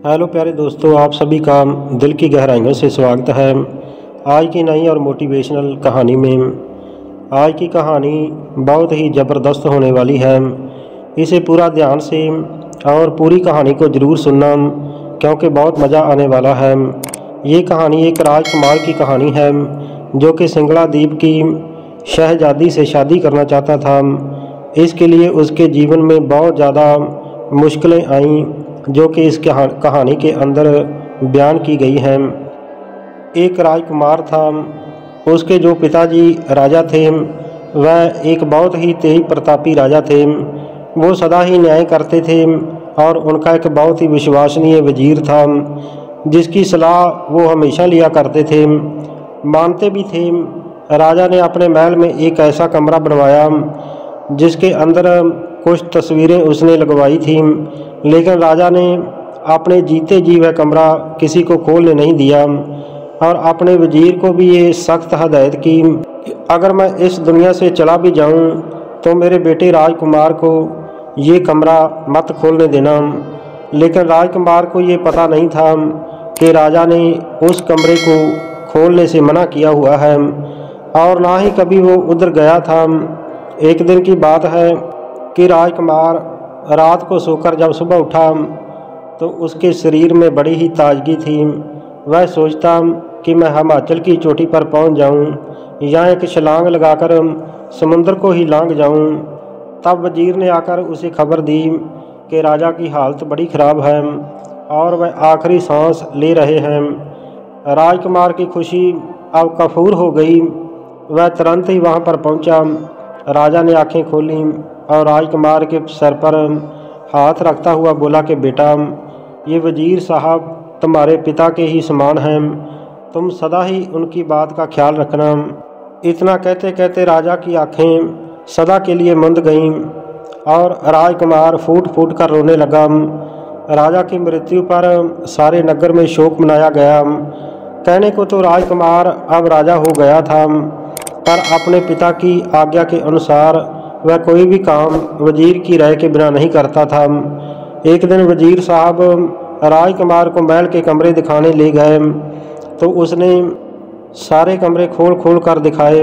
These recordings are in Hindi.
हेलो प्यारे दोस्तों, आप सभी का दिल की गहराइयों से स्वागत है आज की नई और मोटिवेशनल कहानी में। आज की कहानी बहुत ही ज़बरदस्त होने वाली है। इसे पूरा ध्यान से और पूरी कहानी को ज़रूर सुनना, क्योंकि बहुत मज़ा आने वाला है। ये कहानी एक राजकुमार की कहानी है जो कि सिंगला द्वीप की शहजादी से शादी करना चाहता था। इसके लिए उसके जीवन में बहुत ज़्यादा मुश्किलें आईं, जो कि इस कहानी के अंदर बयान की गई हैं। एक राजकुमार था। उसके जो पिताजी राजा थे वह एक बहुत ही तेज प्रतापी राजा थे। वो सदा ही न्याय करते थे और उनका एक बहुत ही विश्वसनीय वजीर था जिसकी सलाह वो हमेशा लिया करते थे, मानते भी थे। राजा ने अपने महल में एक ऐसा कमरा बनवाया जिसके अंदर कुछ तस्वीरें उसने लगवाई थीं, लेकिन राजा ने अपने जीते जी वह कमरा किसी को खोलने नहीं दिया और अपने वजीर को भी ये सख्त हदायत की कि अगर मैं इस दुनिया से चला भी जाऊं तो मेरे बेटे राजकुमार को ये कमरा मत खोलने देना। लेकिन राजकुमार को ये पता नहीं था कि राजा ने उस कमरे को खोलने से मना किया हुआ है और ना ही कभी वो उधर गया था। एक दिन की बात है कि राजकुमार रात को सोकर जब सुबह उठा तो उसके शरीर में बड़ी ही ताजगी थी। वह सोचता कि मैं हिमाचल की चोटी पर पहुंच जाऊं या एक छलांग लगाकर समुद्र को ही लांघ जाऊं। तब वजीर ने आकर उसे खबर दी कि राजा की हालत बड़ी ख़राब है और वह आखिरी सांस ले रहे हैं। राजकुमार की खुशी अब कफूर हो गई। वह तुरंत ही वहां पर पहुंचा। राजा ने आंखें खोली और राजकुमार के सर पर हाथ रखता हुआ बोला कि बेटा, ये वजीर साहब तुम्हारे पिता के ही समान हैं, तुम सदा ही उनकी बात का ख्याल रखना। इतना कहते कहते राजा की आंखें सदा के लिए मंद गईं और राजकुमार फूट फूट कर रोने लगा। राजा की मृत्यु पर सारे नगर में शोक मनाया गया। कहने को तो राजकुमार अब राजा हो गया था, पर अपने पिता की आज्ञा के अनुसार वह कोई भी काम वजीर की राय के बिना नहीं करता था। एक दिन वजीर साहब राजकुमार को महल के कमरे दिखाने ले गए तो उसने सारे कमरे खोल खोल कर दिखाए,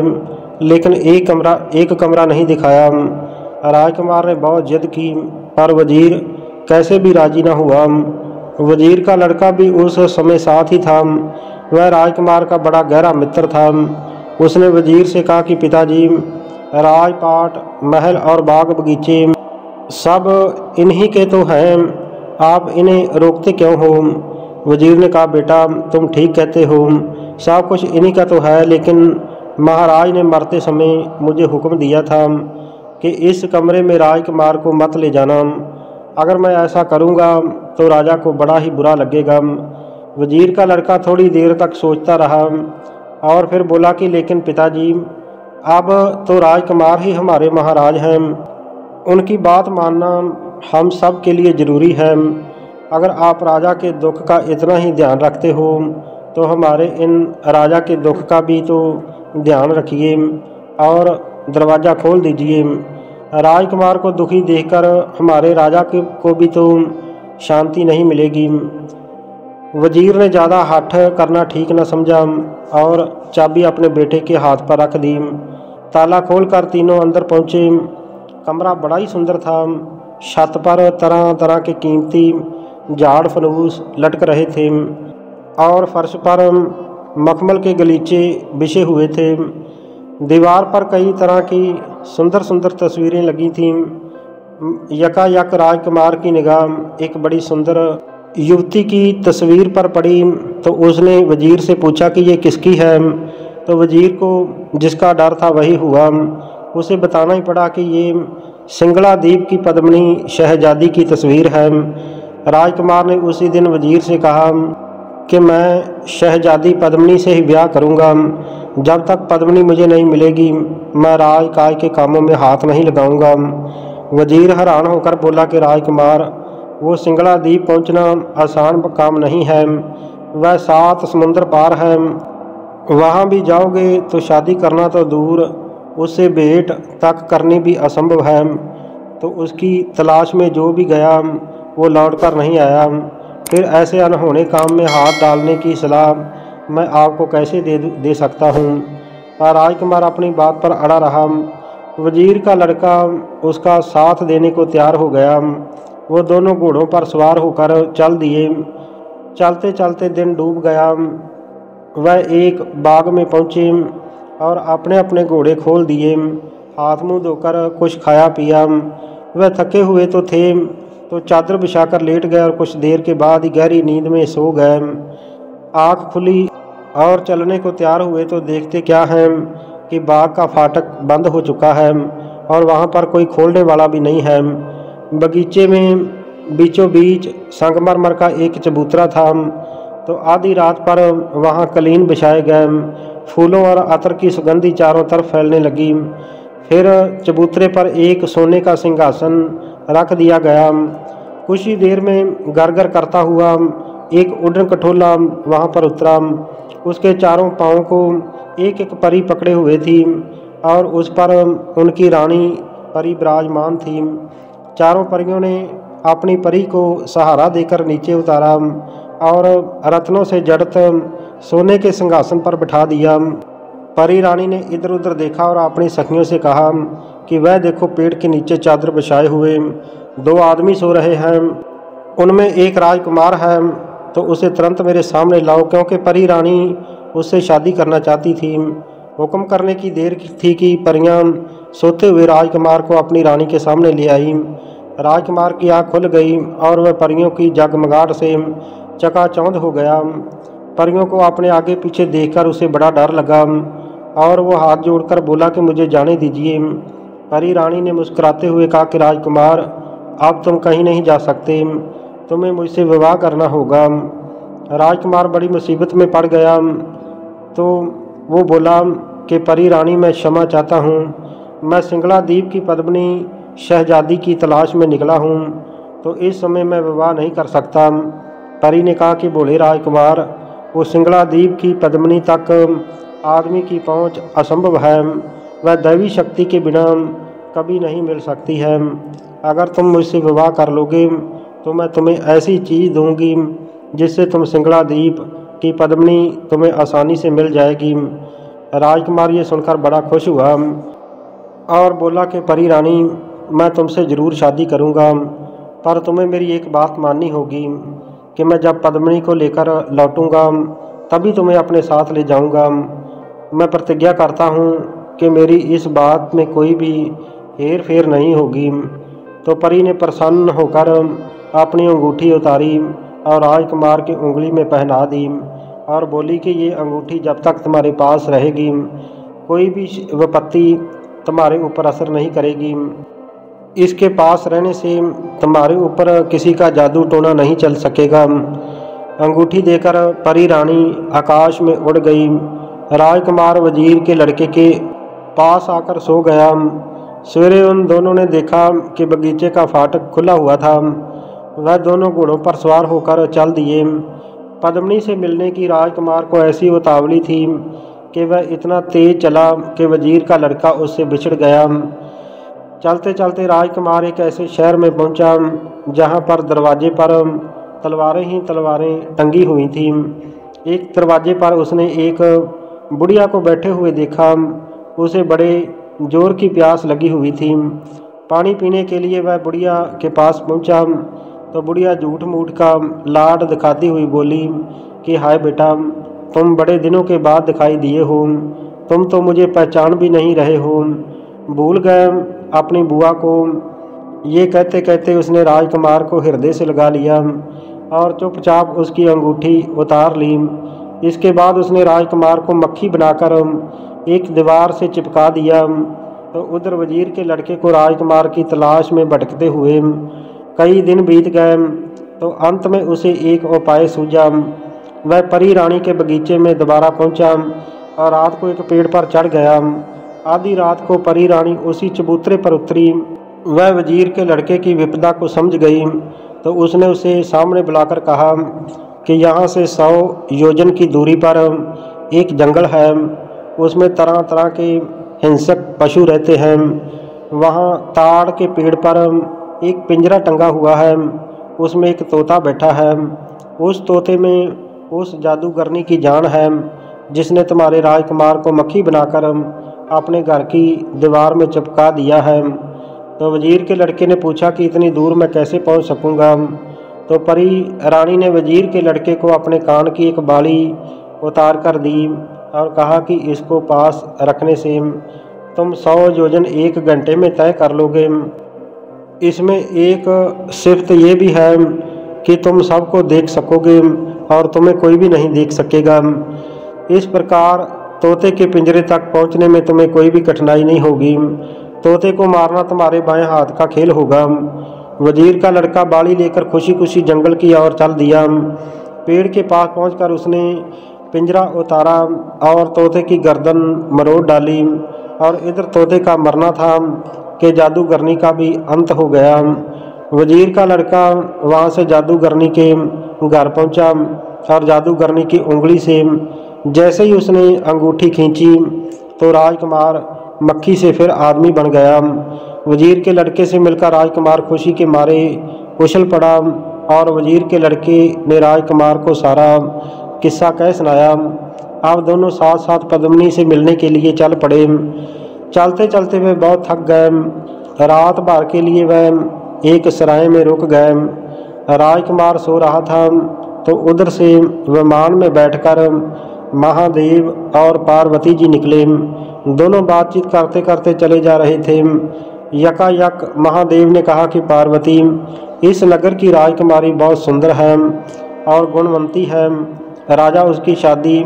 लेकिन एक कमरा नहीं दिखाया। राजकुमार ने बहुत जिद की, पर वजीर कैसे भी राजी न हुआ। वजीर का लड़का भी उस समय साथ ही था। वह राजकुमार का बड़ा गहरा मित्र था। उसने वजीर से कहा कि पिताजी, राजपाट, महल और बाग बगीचे सब इन्हीं के तो हैं, आप इन्हें रोकते क्यों हो? वजीर ने कहा, बेटा तुम ठीक कहते हो, सब कुछ इन्हीं का तो है, लेकिन महाराज ने मरते समय मुझे हुक्म दिया था कि इस कमरे में राजकुमार को मत ले जाना। अगर मैं ऐसा करूँगा तो राजा को बड़ा ही बुरा लगेगा। वजीर का लड़का थोड़ी देर तक सोचता रहा और फिर बोला कि लेकिन पिताजी, अब तो राजकुमार ही हमारे महाराज हैं, उनकी बात मानना हम सब के लिए ज़रूरी है। अगर आप राजा के दुख का इतना ही ध्यान रखते हो तो हमारे इन राजा के दुख का भी तो ध्यान रखिए और दरवाज़ा खोल दीजिए। राजकुमार को दुखी देखकर हमारे राजा को भी तो शांति नहीं मिलेगी। वजीर ने ज़्यादा हठ करना ठीक न समझा और चाबी अपने बेटे के हाथ पर रख दी। ताला खोलकर तीनों अंदर पहुँचे। कमरा बड़ा ही सुंदर था। छत पर तरह तरह के कीमती झाड़ फनूस लटक रहे थे और फर्श पर मखमल के गलीचे बिछे हुए थे। दीवार पर कई तरह की सुंदर सुंदर तस्वीरें लगी थीं। यकायक राजकुमार की निगाह एक बड़ी सुंदर युवती की तस्वीर पर पड़ी तो उसने वजीर से पूछा कि ये किसकी है। तो वजीर को जिसका डर था वही हुआ। उसे बताना ही पड़ा कि ये सिंगला द्वीप की पद्मिनी शहजादी की तस्वीर है। राजकुमार ने उसी दिन वजीर से कहा कि मैं शहजादी पद्मिनी से ही ब्याह करूंगा। जब तक पद्मिनी मुझे नहीं मिलेगी मैं राजकाज के कामों में हाथ नहीं लगाऊंगा। वजीर हैरान होकर बोला कि राजकुमार, वो सिंगला द्वीप पहुंचना आसान काम नहीं है, वह 7 समुंदर पार है। वहाँ भी जाओगे तो शादी करना तो दूर, उससे भेंट तक करनी भी असंभव है। तो उसकी तलाश में जो भी गया वो लौट कर नहीं आया। फिर ऐसे अनहोने काम में हाथ डालने की सलाह मैं आपको कैसे दे सकता हूँ। पर राजकुमार अपनी बात पर अड़ा रहा। वजीर का लड़का उसका साथ देने को तैयार हो गया। वो दोनों घोड़ों पर सवार होकर चल दिए। चलते चलते दिन डूब गया। वह एक बाग में पहुँचे और अपने अपने घोड़े खोल दिए। हाथ मुँह धोकर कुछ खाया पिया। वह थके हुए तो थे, तो चादर बिछाकर लेट गए और कुछ देर के बाद ही गहरी नींद में सो गए। आँख खुली और चलने को तैयार हुए तो देखते क्या है कि बाग का फाटक बंद हो चुका है और वहाँ पर कोई खोलने वाला भी नहीं है। बगीचे में बीचों बीच संगमरमर का एक चबूतरा था, तो आधी रात पर वहाँ कलीन बिछाए गए। फूलों और अतर की सुगंधी चारों तरफ फैलने लगी। फिर चबूतरे पर एक सोने का सिंहासन रख दिया गया। कुछ ही देर में गरगर करता हुआ एक उड़न खटोला वहाँ पर उतरा। उसके चारों पाँव को एक एक परी पकड़े हुए थी और उस पर उनकी रानी परी विराजमान थी। चारों परियों ने अपनी परी को सहारा देकर नीचे उतारा और रत्नों से जड़त सोने के सिंहासन पर बिठा दिया। परी रानी ने इधर उधर देखा और अपनी सखियों से कहा कि वह देखो, पेड़ के नीचे चादर बिछाए हुए दो आदमी सो रहे हैं। उनमें एक राजकुमार है, तो उसे तुरंत मेरे सामने लाओ, क्योंकि परी रानी उससे शादी करना चाहती थी। हुक्म करने की देर थी कि परियां सोते हुए राजकुमार को अपनी रानी के सामने ले आई। राजकुमार की आँख खुल गई और वह परियों की जगमगाहट से चकाचौंध हो गया। परियों को अपने आगे पीछे देखकर उसे बड़ा डर लगा और वो हाथ जोड़कर बोला कि मुझे जाने दीजिए। परी रानी ने मुस्कुराते हुए कहा कि राजकुमार, अब तुम कहीं नहीं जा सकते, तुम्हें मुझसे विवाह करना होगा। राजकुमार बड़ी मुसीबत में पड़ गया, तो वो बोला कि परी रानी, मैं क्षमा चाहता हूँ। मैं सिंगला द्वीप की पद्मिनी शहजादी की तलाश में निकला हूँ, तो इस समय मैं विवाह नहीं कर सकता। परी ने कहा कि बोले राजकुमार, वो सिंगला द्वीप की पद्मिनी तक आदमी की पहुँच असंभव है। वह दैवी शक्ति के बिना कभी नहीं मिल सकती है। अगर तुम मुझसे विवाह कर लोगे तो मैं तुम्हें ऐसी चीज़ दूंगी जिससे तुम सिंगला द्वीप की पद्मिनी तुम्हें आसानी से मिल जाएगी। राजकुमार ये सुनकर बड़ा खुश हुआ और बोला कि परी रानी, मैं तुमसे ज़रूर शादी करूंगा, पर तुम्हें मेरी एक बात माननी होगी कि मैं जब पद्मिनी को लेकर लौटूंगा तभी तुम्हें अपने साथ ले जाऊंगा। मैं प्रतिज्ञा करता हूँ कि मेरी इस बात में कोई भी हेर फेर नहीं होगी। तो परी ने प्रसन्न होकर अपनी अंगूठी उतारी और राजकुमार की उंगली में पहना दी और बोली कि ये अंगूठी जब तक तुम्हारे पास रहेगी कोई भी विपत्ति तुम्हारे ऊपर असर नहीं करेगी। इसके पास रहने से तुम्हारे ऊपर किसी का जादू टोना नहीं चल सकेगा। अंगूठी देकर परी रानी आकाश में उड़ गई। राजकुमार वजीर के लड़के के पास आकर सो गया। सवेरे उन दोनों ने देखा कि बगीचे का फाटक खुला हुआ था। वह दोनों घोड़ों पर सवार होकर चल दिए। पद्मिनी से मिलने की राजकुमार को ऐसी उतावली थी कि वह इतना तेज चला कि वजीर का लड़का उससे बिछड़ गया। चलते चलते राजकुमार एक ऐसे शहर में पहुंचा जहां पर दरवाजे पर तलवारें ही तलवारें टंगी हुई थीं। एक दरवाजे पर उसने एक बुढ़िया को बैठे हुए देखा। उसे बड़े जोर की प्यास लगी हुई थी। पानी पीने के लिए वह बुढ़िया के पास पहुंचा, तो बुढ़िया झूठ मूठ का लाड दिखाती हुई बोली कि हाय बेटा, तुम बड़े दिनों के बाद दिखाई दिए हो। तुम तो मुझे पहचान भी नहीं रहे हो, भूल गए अपनी बुआ को। ये कहते कहते उसने राजकुमार को हृदय से लगा लिया और चुपचाप उसकी अंगूठी उतार ली। इसके बाद उसने राजकुमार को मक्खी बनाकर एक दीवार से चिपका दिया। तो उधर वजीर के लड़के को राजकुमार की तलाश में भटकते हुए कई दिन बीत गए, तो अंत में उसे एक उपाय सूझा। वह परी रानी के बगीचे में दोबारा पहुंचा और रात को एक पेड़ पर चढ़ गया। आधी रात को परी रानी उसी चबूतरे पर उतरी। वह वजीर के लड़के की विपदा को समझ गई, तो उसने उसे सामने बुलाकर कहा कि यहाँ से 100 योजन की दूरी पर एक जंगल है। उसमें तरह तरह के हिंसक पशु रहते हैं। वहाँ ताड़ के पेड़ पर एक पिंजरा टंगा हुआ है। उसमें एक तोता बैठा है। उस तोते में उस जादूगरनी की जान है जिसने तुम्हारे राजकुमार को मक्खी बनाकर अपने घर की दीवार में चिपका दिया है। तो वजीर के लड़के ने पूछा कि इतनी दूर मैं कैसे पहुंच सकूंगा। तो परी रानी ने वजीर के लड़के को अपने कान की एक बाली उतार कर दी और कहा कि इसको पास रखने से तुम 100 योजन 1 घंटे में तय कर लोगे। इसमें एक सिफ्त ये भी है कि तुम सबको देख सकोगे और तुम्हें कोई भी नहीं देख सकेगा। इस प्रकार तोते के पिंजरे तक पहुंचने में तुम्हें कोई भी कठिनाई नहीं होगी। तोते को मारना तुम्हारे बाएं हाथ का खेल होगा। वजीर का लड़का बाड़ी लेकर खुशी खुशी जंगल की ओर चल दिया। पेड़ के पास पहुंचकर उसने पिंजरा उतारा और तोते की गर्दन मरोड़ डाली। और इधर तोते का मरना था कि जादूगरनी का भी अंत हो गया। वजीर का लड़का वहां से जादूगरनी के घर पहुंचा और जादूगरनी की उंगली से जैसे ही उसने अंगूठी खींची तो राजकुमार मक्खी से फिर आदमी बन गया। वजीर के लड़के से मिलकर राजकुमार खुशी के मारे उछल पड़ा और वजीर के लड़के ने राजकुमार को सारा किस्सा कह सुनाया। अब दोनों साथ साथ पद्मिनी से मिलने के लिए चल पड़े। चलते चलते वे बहुत थक गए। रात भर के लिए वह एक सराय में रुक गए। राजकुमार सो रहा था तो उधर से विमान में बैठकर महादेव और पार्वती जी निकले। दोनों बातचीत करते करते चले जा रहे थे। यकायक महादेव ने कहा कि पार्वती, इस नगर की राजकुमारी बहुत सुंदर है और गुणवंती है। राजा उसकी शादी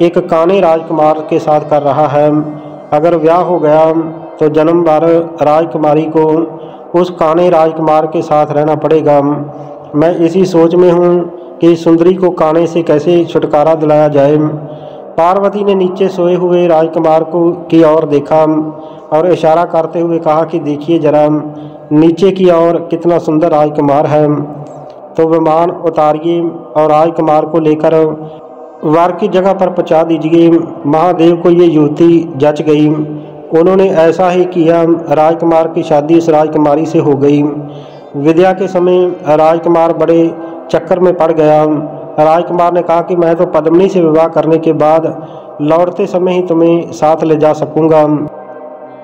एक काने राजकुमार के साथ कर रहा है। अगर ब्याह हो गया तो जन्म भर राजकुमारी को उस काने राजकुमार के साथ रहना पड़ेगा। मैं इसी सोच में हूँ कि सुंदरी को काने से कैसे छुटकारा दिलाया जाए। पार्वती ने नीचे सोए हुए राजकुमार को की ओर देखा और इशारा करते हुए कहा कि देखिए जरा नीचे की ओर कितना सुंदर राजकुमार है। तो विमान उतारिए और राजकुमार को लेकर वर की जगह पर पहुंचा दीजिए। महादेव को ये युवती जच गई। उन्होंने ऐसा ही किया। राजकुमार की शादी उस राजकुमारी से हो गई। विद्या के समय राजकुमार बड़े चक्कर में पड़ गया। राजकुमार ने कहा कि मैं तो पद्मिनी से विवाह करने के बाद लौटते समय ही तुम्हें साथ ले जा सकूंगा।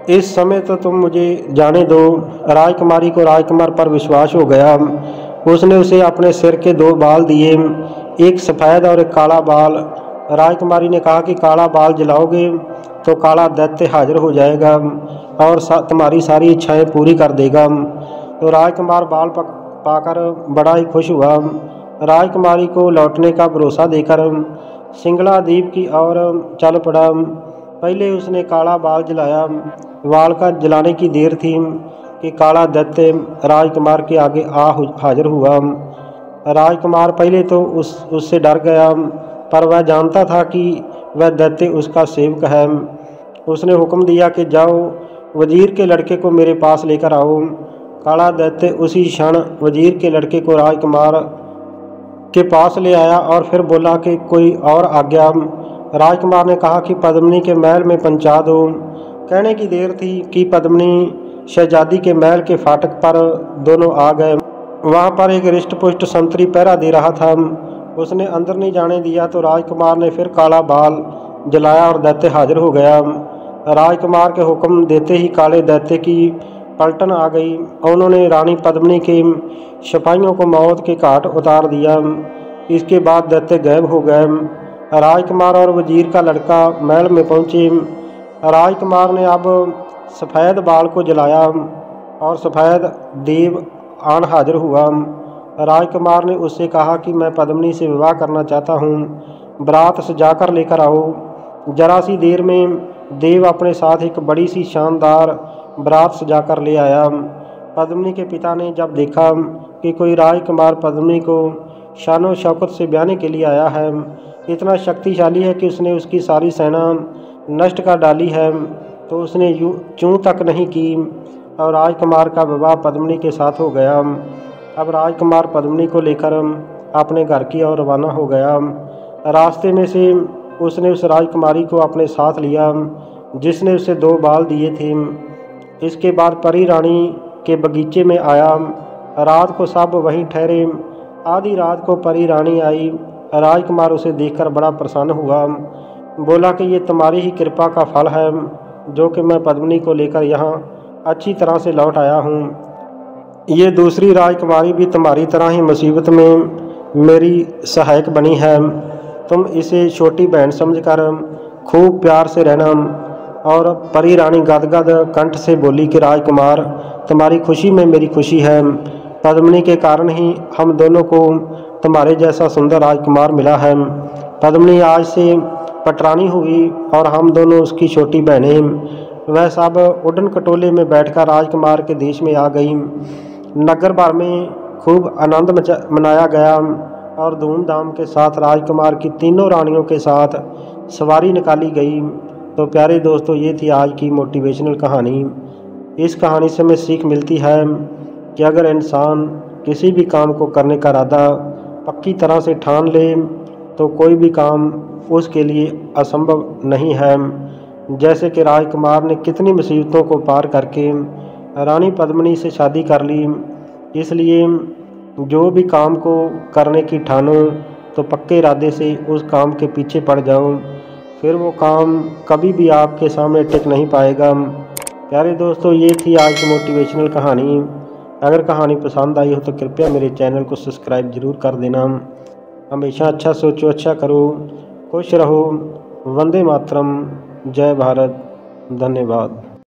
इस समय तो तुम मुझे जाने दो। राजकुमारी को राजकुमार पर विश्वास हो गया। उसने उसे अपने सिर के 2 बाल दिए, एक सफ़ेद और एक काला बाल। राजकुमारी ने कहा कि काला बाल जलाओगे तो काला दैत्य हाजिर हो जाएगा और तुम्हारी सारी इच्छाएं पूरी कर देगा। तो राजकुमार बाल पाकर बड़ा ही खुश हुआ। राजकुमारी को लौटने का भरोसा देकर सिंगला द्वीप की ओर चल पड़ा। पहले उसने काला बाल जलाया। बाल का जलाने की देर थी कि काला दैत्य राजकुमार के आगे हाजिर हुआ। राजकुमार पहले तो उससे डर गया, पर वह जानता था कि वह दैत्य उसका सेवक है। उसने हुक्म दिया कि जाओ वजीर के लड़के को मेरे पास लेकर आओ। काला दैत्य उसी क्षण वजीर के लड़के को राजकुमार के पास ले आया और फिर बोला कि कोई और आज्ञा। राजकुमार ने कहा कि पद्मिनी के महल में पहुंचा दो। कहने की देर थी कि पद्मिनी शहजादी के महल के फाटक पर दोनों आ गए। वहां पर एक रिष्ट-पुष्ट संतरी पहरा दे रहा था। उसने अंदर नहीं जाने दिया तो राजकुमार ने फिर काला बाल जलाया और दैत्य हाजिर हो गया। राजकुमार के हुक्म देते ही काले दैत्य की पलटन आ गई। उन्होंने रानी पद्मिनी के सिपाहियों को मौत के घाट उतार दिया। इसके बाद दैत्य गायब हो गए। राजकुमार और वजीर का लड़का महल में पहुंचे। राजकुमार ने अब सफ़ेद बाल को जलाया और सफ़ेद देव आन हाजिर हुआ। राजकुमार ने उससे कहा कि मैं पद्मिनी से विवाह करना चाहता हूँ, बारात सजा कर लेकर आओ। जरा सी देर में देव अपने साथ एक बड़ी सी शानदार बारात सजा कर ले आया। पद्मिनी के पिता ने जब देखा कि कोई राजकुमार पद्मिनी को शानो शौकत से ब्याहने के लिए आया है, इतना शक्तिशाली है कि उसने उसकी सारी सेना नष्ट कर डाली है, तो उसने चूं तक नहीं की और राजकुमार का विवाह पद्मिनी के साथ हो गया। अब राजकुमार पद्मिनी को लेकर अपने घर की ओर रवाना हो गया। रास्ते में से उसने उस राजकुमारी को अपने साथ लिया जिसने उसे 2 बाल दिए थे। इसके बाद परी रानी के बगीचे में आया रात को सब वहीं ठहरे। आधी रात को परी रानी आई। राजकुमार उसे देखकर बड़ा प्रसन्न हुआ। बोला कि ये तुम्हारी ही कृपा का फल है जो कि मैं पद्मिनी को लेकर यहाँ अच्छी तरह से लौट आया हूँ। ये दूसरी राजकुमारी भी तुम्हारी तरह ही मुसीबत में मेरी सहायक बनी है। तुम इसे छोटी बहन समझकर खूब प्यार से रहना। और परी रानी गदगद कंठ से बोली कि राजकुमार, तुम्हारी खुशी में मेरी खुशी है। पद्मिनी के कारण ही हम दोनों को तुम्हारे जैसा सुंदर राजकुमार मिला है। पद्मिनी आज से पटरानी हुई और हम दोनों उसकी छोटी बहनें। वह सब उड़न खटोले में बैठकर राजकुमार के देश में आ गई। नगर भर में खूब आनंद मनाया गया और धूमधाम के साथ राजकुमार की तीनों रानियों के साथ सवारी निकाली गई। तो प्यारे दोस्तों, ये थी आज की मोटिवेशनल कहानी। इस कहानी से हमें सीख मिलती है कि अगर इंसान किसी भी काम को करने का इरादा पक्की तरह से ठान ले तो कोई भी काम उसके लिए असंभव नहीं है। जैसे कि राजकुमार ने कितनी मुसीबतों को पार करके रानी पद्मिनी से शादी कर ली। इसलिए जो भी काम को करने की ठानो तो पक्के इरादे से उस काम के पीछे पड़ जाओ, फिर वो काम कभी भी आपके सामने टिक नहीं पाएगा। प्यारे दोस्तों, ये थी आज की मोटिवेशनल कहानी। अगर कहानी पसंद आई हो तो कृपया मेरे चैनल को सब्सक्राइब ज़रूर कर देना। हमेशा अच्छा सोचो, अच्छा करो, खुश रहो। वंदे मातरम। जय भारत। धन्यवाद।